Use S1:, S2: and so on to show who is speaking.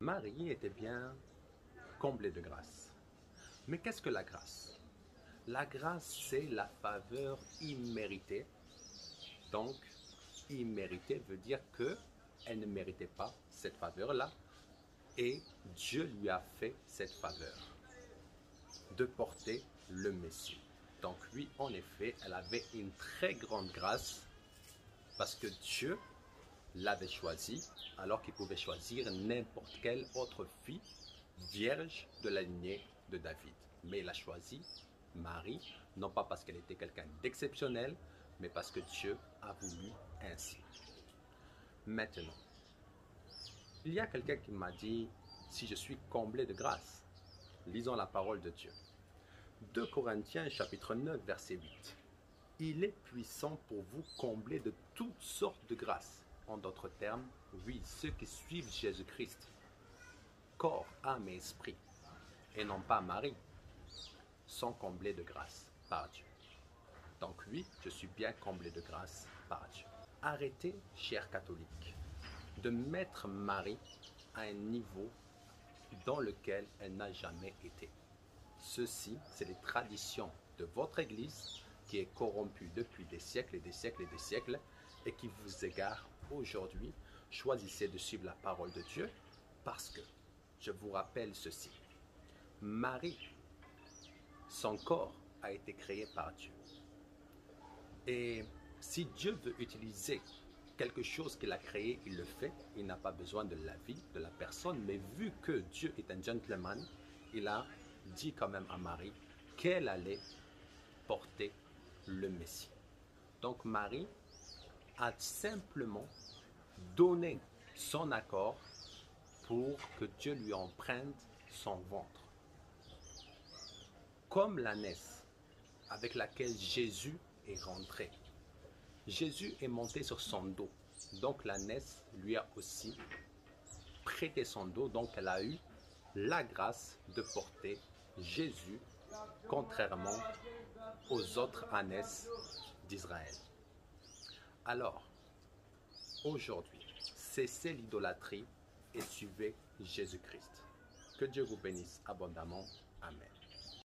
S1: Marie était bien comblée de grâce. Mais qu'est-ce que la grâce? La grâce, c'est la faveur imméritée. Donc, imméritée veut dire que elle ne méritait pas cette faveur-là et Dieu lui a fait cette faveur de porter le Messie. Donc oui, en effet, elle avait une très grande grâce parce que Dieu l'avait choisie alors qu'il pouvait choisir n'importe quelle autre fille vierge de la lignée de David. Mais il a choisi Marie, non pas parce qu'elle était quelqu'un d'exceptionnel, mais parce que Dieu a voulu ainsi. Maintenant, il y a quelqu'un qui m'a dit, si je suis comblé de grâce, lisons la parole de Dieu. 2 Corinthiens chapitre 9 verset 8. Il est puissant pour vous combler de toutes sortes de grâces. En d'autres termes, oui, ceux qui suivent Jésus-Christ, corps, âme et esprit, et non pas Marie, sont comblés de grâce par Dieu. Donc oui, je suis bien comblé de grâce par Dieu. Arrêtez, chers catholiques, de mettre Marie à un niveau dans lequel elle n'a jamais été. Ceci, c'est les traditions de votre Église qui est corrompue depuis des siècles et des siècles et des siècles et qui vous égare aujourd'hui. Choisissez de suivre la parole de Dieu parce que, je vous rappelle ceci, Marie, son corps a été créé par Dieu. Et si Dieu veut utiliser quelque chose qu'il a créé, il le fait. Il n'a pas besoin de l'avis de la personne. Mais vu que Dieu est un gentleman, il a dit quand même à Marie qu'elle allait porter le Messie. Donc Marie a simplement donné son accord pour que Dieu lui emprunte son ventre. Comme la naisse avec laquelle Jésus est rentré. Jésus est monté sur son dos. Donc la naisse lui a aussi prêté son dos. Donc elle a eu la grâce de porter Jésus, contrairement aux autres ânesses d'Israël. Alors, aujourd'hui, cessez l'idolâtrie et suivez Jésus-Christ. Que Dieu vous bénisse abondamment. Amen.